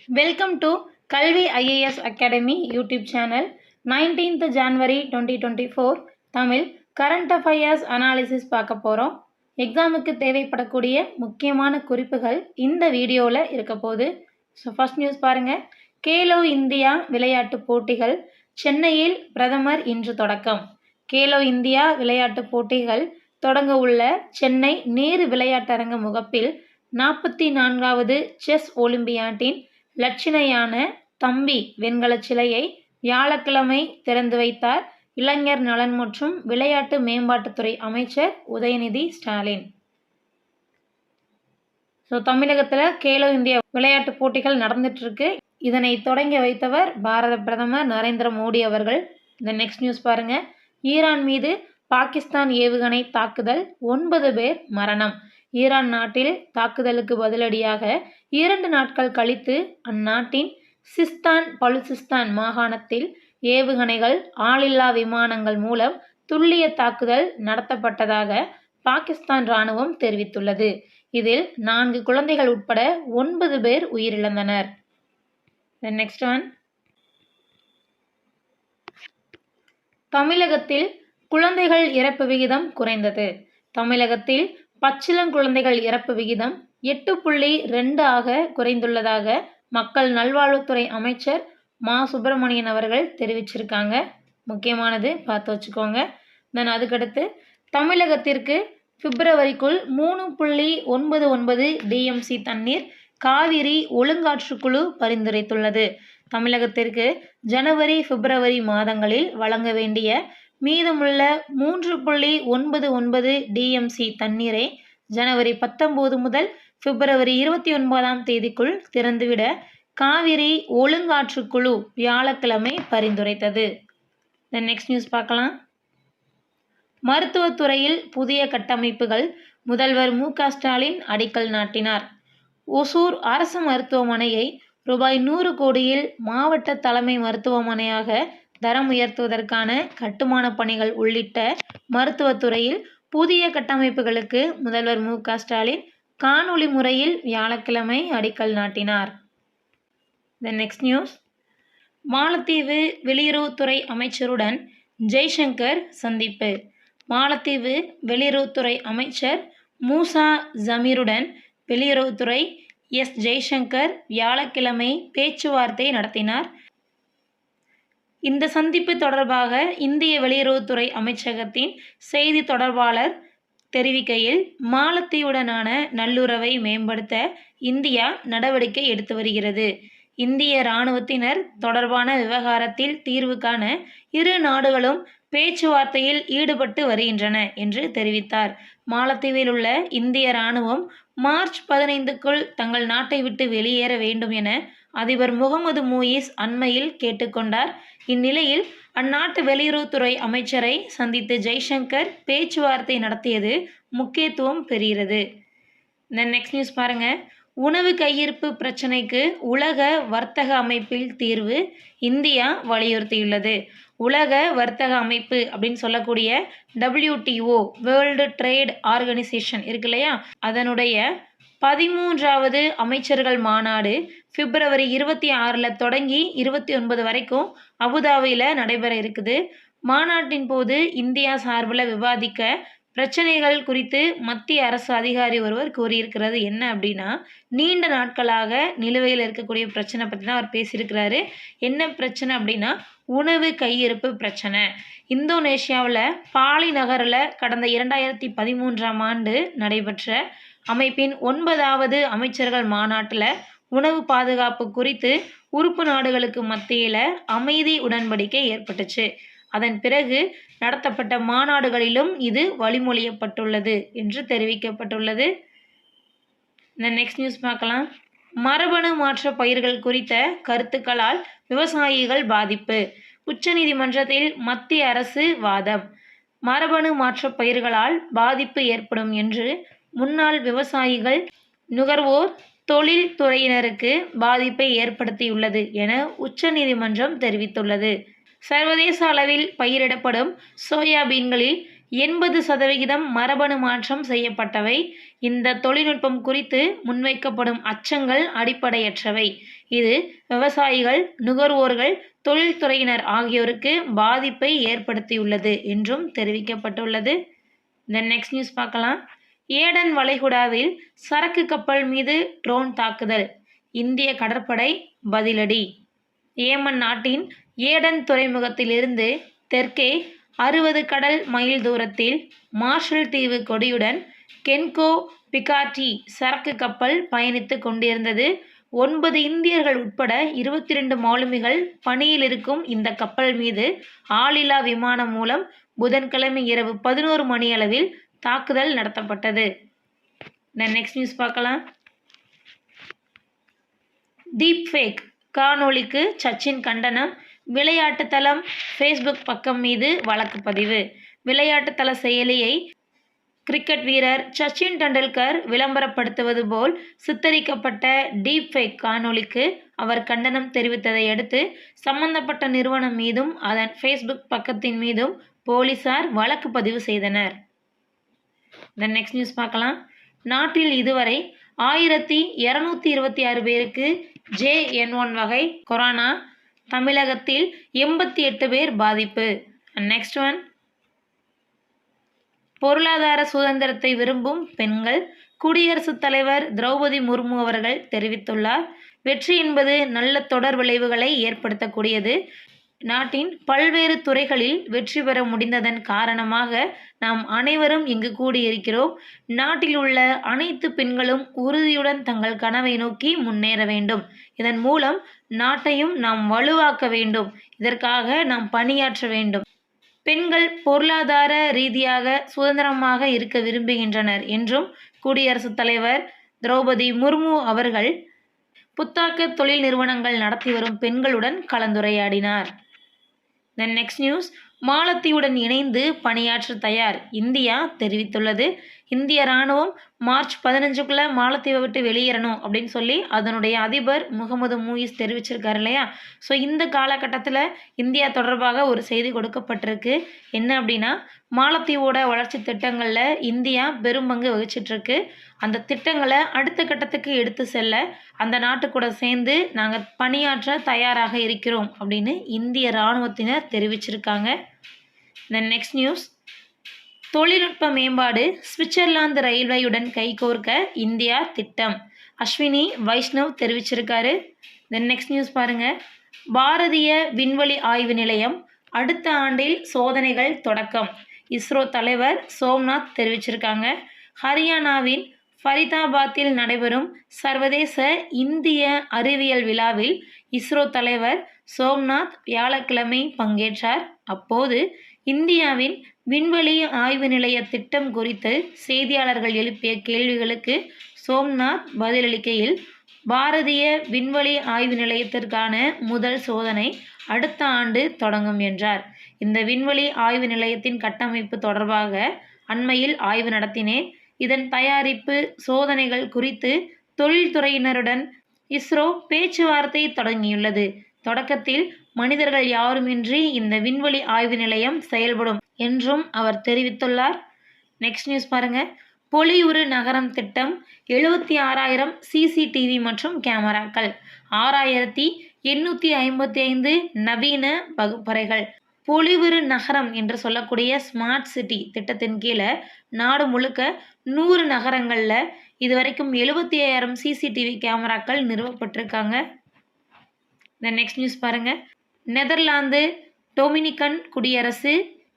Welcome to கல்வி IAS academy YouTube channel. 19th January 2024 Tamil current affairs analysis பார்க்க போகிறோம். எக்ஸாமுக்கு தேவைப்படக்கூடிய முக்கியமான குறிப்புகள் இந்த வீடியோவில் இருக்க போகுது. ஸோ ஃபர்ஸ்ட் நியூஸ் பாருங்கள். கேலோ இந்தியா விளையாட்டுப் போட்டிகள் சென்னையில் பிரதமர் இன்று தொடக்கம். கேலோ இந்தியா விளையாட்டுப் போட்டிகள் தொடங்க உள்ள சென்னை நேரு விளையாட்டரங்க முகப்பில் 44வது செஸ் ஒலிம்பியாட்டின் லட்சணையான தம்பி வெண்கலச் சிலையை வியாழக்கிழமை திறந்து வைத்தார் இளைஞர் நலன் மற்றும் விளையாட்டு மேம்பாட்டுத்துறை அமைச்சர் உதயநிதி ஸ்டாலின். ஸோ தமிழகத்தில் கேலோ இந்தியா விளையாட்டுப் போட்டிகள் நடந்துட்டு இருக்கு. இதனை தொடங்கி வைத்தவர் பாரத பிரதமர் நரேந்திர மோடி அவர்கள். இந்த நெக்ஸ்ட் நியூஸ் பாருங்க. ஈரான் மீது பாகிஸ்தான் ஏவுகணை தாக்குதல் 9 பேர் மரணம். ஈரான் நாட்டில் தாக்குதலுக்கு பதிலடியாக 2 நாட்கள் கழித்து அந்நாட்டின் சிஸ்தான் பலுசிஸ்தான் மாகாணத்தில் ஏவுகணைகள் ஆளில்லா விமானங்கள் மூலம் துல்லிய தாக்குதல் நடத்தப்பட்டதாக பாகிஸ்தான் இராணுவம் தெரிவித்துள்ளது. இதில் 4 குழந்தைகள் உட்பட 9 பேர் உயிரிழந்தனர். Next one. தமிழகத்தில் குழந்தைகள் இறப்பு விகிதம் குறைந்தது. தமிழகத்தில் பச்சிளங்குழந்தைகள் இறப்பு விகிதம் 8.2 ஆக குறைந்துள்ளதாக மக்கள் நல்வாழ்வுத்துறை அமைச்சர் மா சுப்பிரமணியன் அவர்கள் தெரிவிச்சிருக்காங்க. முக்கியமானது பார்த்து வச்சுக்கோங்க. தென் அதுக்கடுத்து தமிழகத்திற்கு பிப்ரவரிக்குள் 3.99 டிஎம்சி தண்ணீர் காவிரி ஒழுங்காற்றுக்குழு பரிந்துரைத்துள்ளது. தமிழகத்திற்கு ஜனவரி பிப்ரவரி மாதங்களில் வழங்க வேண்டிய மீதமுள்ள 3.99 டிஎம்சி தண்ணீரை ஜனவரி 19 முதல் பிப்ரவரி 29ஆம் தேதிக்குள் திறந்துவிட காவிரி ஒழுங்காற்றுக்குழு வியாழக்கிழமை பரிந்துரைத்தது. நெக்ஸ்ட் நியூஸ் பார்க்கலாம். மருத்துவத்துறையில் புதிய கட்டமைப்புகள் முதல்வர் மு.க. ஸ்டாலின் அடிக்கல் நாட்டினார். ஒசூர் அரசு மருத்துவமனையை ரூபாய் 100 கோடியில் மாவட்ட தலைமை மருத்துவமனையாக தரம் உயர்த்துவதற்கான கட்டுமான பணிகள் உள்ளிட்ட மருத்துவத்துறையில் புதிய கட்டமைப்புகளுக்கு முதல்வர் மு.க. ஸ்டாலின் காணொலி முறையில் வியாழக்கிழமை அடிக்கல் நாட்டினார். Next news. மாலத்தீவு வெளியுறவுத்துறை அமைச்சருடன் ஜெய்சங்கர் சந்திப்பு. மாலத்தீவு வெளியுறவுத்துறை அமைச்சர் மூசா ஜமீருடன் வெளியுறவுத்துறை எஸ். ஜெய்சங்கர் வியாழக்கிழமை பேச்சுவார்த்தை நடத்தினார். இந்த சந்திப்பு தொடர்பாக இந்திய வெளியுறவுத்துறை அமைச்சகத்தின் செய்தி தொடர்பாளர் தெரிவிக்கையில், மாலத்தீவுடனான நல்லுறவை மேம்படுத்த இந்தியா நடவடிக்கை எடுத்து வருகிறது. இந்திய இராணுவத்தினர் தொடர்பான விவகாரத்தில் தீர்வு காண இரு நாடுகளும் பேச்சுவார்த்தையில் ஈடுபட்டு வருகின்றன என்று தெரிவித்தார். மாலத்தீவில் உள்ள இந்திய இராணுவம் மார்ச் 15க்குள் தங்கள் நாட்டை விட்டு வெளியேற வேண்டும் என அதிபர் முகமது மூயிஸ் அண்மையில் கேட்டுக்கொண்டார். இந்நிலையில் அந்நாட்டு வெளியுறவுத்துறை அமைச்சரை சந்தித்து ஜெய்சங்கர் பேச்சுவார்த்தை நடத்தியது முக்கியத்துவம் பெறுகிறது. நெக்ஸ்ட் நியூஸ் பாருங்க. உணவு கையிருப்பு பிரச்சினைக்கு உலக வர்த்தக அமைப்பில் தீர்வு இந்தியா வலியுறுத்தியுள்ளது. உலக வர்த்தக அமைப்பு அப்படின்னு சொல்லக்கூடிய WTO வேர்ல்டு ட்ரேட் ஆர்கனைசேஷன் இருக்கு இல்லையா, அதனுடைய 13வது அமைச்சர்கள் மாநாடு பிப்ரவரி 26 தொடங்கி 29 வரைக்கும் அபுதாபியில் நடைபெற இருக்குது. மாநாட்டின் போது இந்தியா சார்பில் விவாதிக்க பிரச்சனைகள் குறித்து மத்திய அரசு அதிகாரி ஒருவர் கூறியிருக்கிறது. என்ன அப்படின்னா, நீண்ட நாட்களாக நிலுவையில் இருக்கக்கூடிய பிரச்சனை பற்றி தான் அவர் பேசியிருக்கிறாரு. என்ன பிரச்சனை அப்படின்னா, உணவு கையிருப்பு பிரச்சனை. இந்தோனேஷியாவில் பாலி நகரில் கடந்த 2013ஆம் ஆண்டு நடைபெற்ற அமைப்பின் 9வது அமைச்சர்கள் மாநாட்டில் உணவு பாதுகாப்பு குறித்து உறுப்பு நாடுகளுக்கு மத்தியில் அமைதி உடன்படிக்கை ஏற்பட்டுச்சு. அதன் பிறகு நடத்தப்பட்ட மாநாடுகளிலும் இது வழிமொழியப்பட்டுள்ளது என்று தெரிவிக்கப்பட்டுள்ளது. நெக்ஸ்ட் நியூஸ் பார்க்கலாம். மரபணு மாற்ற பயிர்கள் குறித்த கருத்துக்களால் விவசாயிகள் பாதிப்பு. உச்சநீதிமன்றத்தில் மத்திய அரசு வாதம். மரபணு மாற்ற பயிர்களால் பாதிப்பு ஏற்படும் என்று முன்னாள் விவசாயிகள் நுகர்வோர் தொழில் துறையினருக்கு பாதிப்பை ஏற்படுத்தியுள்ளது என உச்சநீதிமன்றம் தெரிவித்துள்ளது. சர்வதேச அளவில் பயிரிடப்படும் சோயாபீன்களில் 80% மரபணு மாற்றம் செய்யப்பட்டவை. இந்த தொழில்நுட்பம் குறித்து முன்வைக்கப்படும் அச்சங்கள் அடிப்படையற்றவை. இது விவசாயிகள், நுகர்வோர்கள், தொழில்துறையினர் ஆகியோருக்கு பாதிப்பை ஏற்படுத்தியுள்ளது என்றும் தெரிவிக்கப்பட்டுள்ளது. தென் நெக்ஸ்ட் நியூஸ் பார்க்கலாம். ஏடன் வளைகுடாவில் சரக்கு கப்பல் மீது ட்ரோன் தாக்குதல், இந்திய கடற்படை பதிலடி. ஏமன் நாட்டின் ஏடன் துறைமுகத்திலிருந்து தெற்கே 60 கடல் மைல் தூரத்தில் மார்ஷல் தீவு கொடியுடன் கென்கோ பிகாட்டி சரக்கு கப்பல் பயணித்து கொண்டிருந்தது. 9 இந்தியர்கள் உட்பட 22 மாலுமிகள் பணியில் இருக்கும் இந்த கப்பல் மீது ஆளில்லா விமானம் மூலம் புதன்கிழமை இரவு 11 மணியளவில் தாக்குதல் நடத்தப்பட்டது. நெக்ஸ்ட் நியூஸ் பார்க்கலாம். டீப் ஃபேக் காணொளிக்கு சச்சின் கண்டனம், விளையாட்டு தளம் ஃபேஸ்புக் பக்கம் மீது வழக்கு பதிவு. விளையாட்டு தள செயலியை கிரிக்கெட் வீரர் சச்சின் டெண்டுல்கர் விளம்பரப்படுத்துவது போல் சித்தரிக்கப்பட்ட டீப் ஃபேக் காணொளிக்கு அவர் கண்டனம் தெரிவித்ததை அடுத்து சம்பந்தப்பட்ட நிறுவனம் மீதும் அதன் ஃபேஸ்புக் பக்கத்தின் மீதும் போலீசார் வழக்கு பதிவு செய்தனர். நெக்ஸ்ட் நியூஸ் பார்க்கலாம். நாட்டில் இதுவரை 1226 பேருக்கு JN1 வகை கொரோனா, தமிழகத்தில் 88 பேர் பாதிப்பு. Next one. பொருளாதார சுதந்திரத்தை விரும்பும் பெண்கள், குடியரசுத் தலைவர் திரௌபதி முர்மு அவர்கள் தெரிவித்துள்ளார். வெற்றி என்பது நல்ல தொடர் விளைவுகளை ஏற்படுத்தக்கூடியது. நாட்டின் பல்வேறு துறைகளில் வெற்றி பெற முடிந்ததன் காரணமாக நாம் அனைவரும் இங்கு கூடியிருக்கிறோம். நாட்டில் உள்ள அனைத்து பெண்களும் உறுதியுடன் தங்கள் கனவை நோக்கி முன்னேற வேண்டும். இதன் மூலம் நாட்டையும் நாம் வலுவாக்க வேண்டும். இதற்காக நாம் பணியாற்ற வேண்டும். பெண்கள் பொருளாதார ரீதியாக சுதந்திரமாக இருக்க விரும்புகின்றனர் என்றும் குடியரசுத் தலைவர் திரௌபதி முர்மு அவர்கள் புத்தாக்க தொழில் நிறுவனங்கள் நடத்தி வரும் பெண்களுடன் கலந்துரையாடினார். Next news. மாலத்தீவுடன் இணைந்து பணியாற்ற தயார் இந்தியா தெரிவித்துள்ளது. இந்திய ராணுவம் மார்ச் 15க்குள்ள மாலத்தீவை விட்டு வெளியேறணும் அப்படின்னு சொல்லி அதனுடைய அதிபர் முகமது மூயிஸ் தெரிவிச்சிருக்காரு இல்லையா. ஸோ இந்த காலகட்டத்தில் இந்தியா தொடர்பாக ஒரு செய்தி கொடுக்கப்பட்டிருக்கு. என்ன அப்படின்னா, மாலத்தீவோட வளர்ச்சி திட்டங்களில் இந்தியா பெரும்பங்கு வகிச்சிட்ருக்கு. அந்த திட்டங்களை அடுத்த கட்டத்துக்கு எடுத்து செல்ல அந்த நாட்டு கூட சேர்ந்து நாங்கள் பணியாற்ற தயாராக இருக்கிறோம் அப்படின்னு இந்திய இராணுவத்தினர் தெரிவிச்சிருக்காங்க. Next news. தொழில்நுட்ப மேம்பாடு, சுவிட்சர்லாந்து ரயில்வேயுடன் கைகோர்க்க இந்தியா திட்டம், அஸ்வினி வைஷ்ணவ் தெரிவிச்சிருக்காரு. நெக்ஸ்ட் நியூஸ் பாருங்க. பாரதிய விண்வெளி ஆய்வு நிலையம் அடுத்த ஆண்டில் சோதனைகள் தொடக்கம், இஸ்ரோ தலைவர் சோம்நாத் தெரிவிச்சிருக்காங்க. ஹரியானாவின் ஃபரிதாபாத்தில் நடைபெறும் சர்வதேச இந்திய அறிவியல் விழாவில் இஸ்ரோ தலைவர் சோம்நாத் வியாழக்கிழமை பங்கேற்றார். அப்போது இந்தியாவின் விண்வெளி ஆய்வு நிலைய திட்டம் குறித்து செய்தியாளர்கள் எழுப்பிய கேள்விகளுக்கு சோம்நாத் பதிலளிக்கையில், பாரதிய விண்வெளி ஆய்வு நிலையத்திற்கான முதல் சோதனை அடுத்த ஆண்டு தொடங்கும் என்றார். இந்த விண்வெளி ஆய்வு நிலையத்தின் கட்டமைப்பு தொடர்பாக அண்மையில் ஆய்வு நடத்தினேன். இதன் தயாரிப்பு, சோதனைகள் குறித்து தொழில்துறையினருடன் இஸ்ரோ பேச்சுவார்த்தை தொடங்கியுள்ளது. தொடக்கத்தில் மனிதர்கள் யாருமின்றி இந்த விண்வெளி ஆய்வு நிலையம் செயல்படும் என்றும் அவர் தெரிவித்துள்ளார். நெக்ஸ்ட் நியூஸ் பாருங்க. பொலிவுறு நகரம் திட்டம் 76,000 CCTV மற்றும் கேமராக்கள், 6,855 நவீன வகுப்பறைகள். பொலிவுறு நகரம் என்று சொல்லக்கூடிய ஸ்மார்ட் சிட்டி திட்டத்தின் கீழே நாடு முழுக்க 100 நகரங்களில் இதுவரைக்கும் 75,000 CCTV கேமராக்கள் நிறுவப்பட்டிருக்காங்க. நெக்ஸ்ட் நியூஸ் பாருங்க. நெதர்லாந்து, டொமினிக்கன் குடியரசு,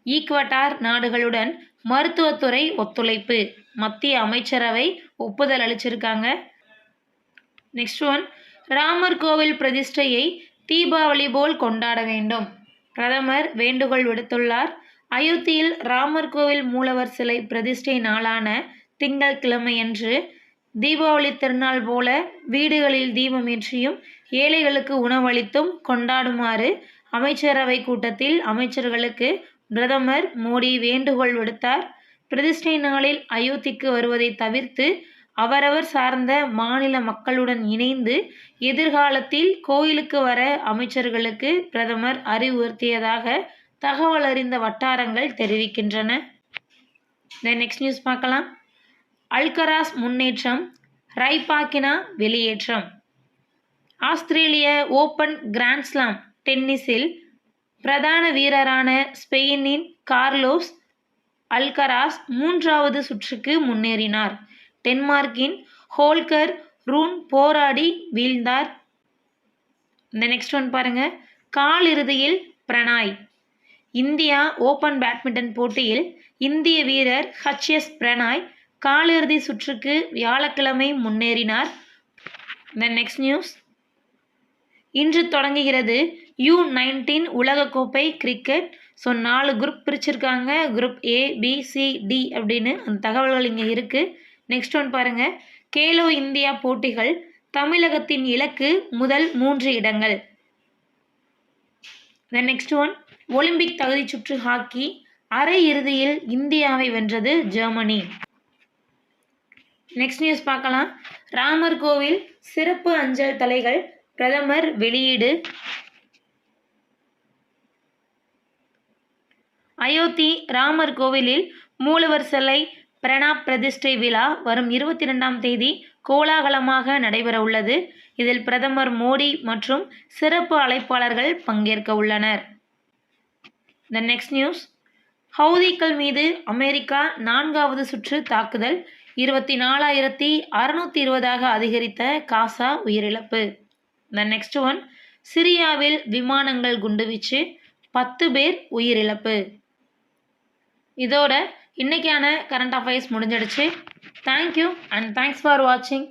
ஈக்வடார் நாடுகளுடன் மருத்துவத்துறை ஒத்துழைப்பு, மத்திய அமைச்சரவை ஒப்புதல் அளிச்சிருக்காங்க. Next one. ராமர் கோவில் பிரதிஷ்டையை தீபாவளி போல் கொண்டாட வேண்டும், பிரதமர் வேண்டுகோள் விடுத்துள்ளார். அயோத்தியில் ராமர் கோவில் மூலவர் சிலை பிரதிஷ்டை நாளான திங்கட்கிழமையன்று தீபாவளி திருநாள் போல வீடுகளில் தீபமேற்றியும் ஏழைகளுக்கு உணவளித்தும் கொண்டாடுமாறு அமைச்சரவை கூட்டத்தில் அமைச்சர்களுக்கு பிரதமர் மோடி வேண்டுகோள் விடுத்தார். பிரதிஷ்டை நாளில் அயோத்திக்கு வருவதை தவிர்த்து அவரவர் சார்ந்த மாநில மக்களுடன் இணைந்து எதிர்காலத்தில் கோயிலுக்கு வர அமைச்சர்களுக்கு பிரதமர் அறிவுறுத்தியதாக தகவல் அறிந்த வட்டாரங்கள் தெரிவிக்கின்றன. தென் நெக்ஸ்ட் நியூஸ் பார்க்கலாம். அல்கராஸ் முன்னேற்றம், ரைபாக்கினா வெளியேற்றம். ஆஸ்திரேலிய ஓபன் கிராண்ட்ஸ்லாம் டென்னிஸில் பிரதான வீரரான ஸ்பெயினின் கார்லோஸ் அல்கராஸ் 3வது சுற்றுக்கு முன்னேறினார். டென்மார்க்கின் ஹோல்கர் ரூன் போராடி வீழ்ந்தார். இந்த நெக்ஸ்ட் ஒன் பாருங்க. காலிறுதியில் பிரணாய். இந்தியா ஓபன் பேட்மிண்டன் போட்டியில் இந்திய வீரர் எஸ் பிரணாய் காலிறுதி சுற்றுக்கு வியாழக்கிழமை முன்னேறினார். இந்த நெக்ஸ்ட் நியூஸ். இன்று தொடங்குகிறது U19 உலகக்கோப்பை கிரிக்கெட். ஸோ 4 குரூப் பிரிச்சிருக்காங்க. Group A, B, C, D அப்படின்னு அந்த தகவல்கள் இங்கே இருக்குது. நெக்ஸ்ட் ஒன் பாருங்கள். கேலோ இந்தியா போட்டிகள் தமிழகத்தின் இலக்கு முதல் 3 இடங்கள். Next one. ஒலிம்பிக் தகுதி சுற்று ஹாக்கி அரை இறுதியில் இந்தியாவை வென்றது ஜெர்மனி. நெக்ஸ்ட் நியூஸ் பார்க்கலாம். ராமர் கோவில் சிறப்பு அஞ்சல் தலைகள் பிரதமர் வெளியீடு. அயோத்தி ராமர் கோவிலில் மூலவர் சிலை பிரணாப் பிரதிஷ்டை விழா வரும் 22ஆம் தேதி கோலாகலமாக நடைபெற உள்ளது. இதில் பிரதமர் மோடி மற்றும் சிறப்பு அழைப்பாளர்கள் பங்கேற்க உள்ளனர். The next news. ஹவுதிகள் மீது அமெரிக்கா 4வது சுற்று தாக்குதல் 24,620ஆக அதிகரித்த காசா உயிரிழப்பு. The next one. சிரியாவில் விமானங்கள் குண்டுவீச்சு 10 பேர் உயிரிழப்பு. இதோட இன்னைக்கான கரண்ட் அஃபேர்ஸ் முடிஞ்சிடுச்சு. தேங்க்யூ அண்ட் தேங்க்ஸ் ஃபார் வாட்சிங்.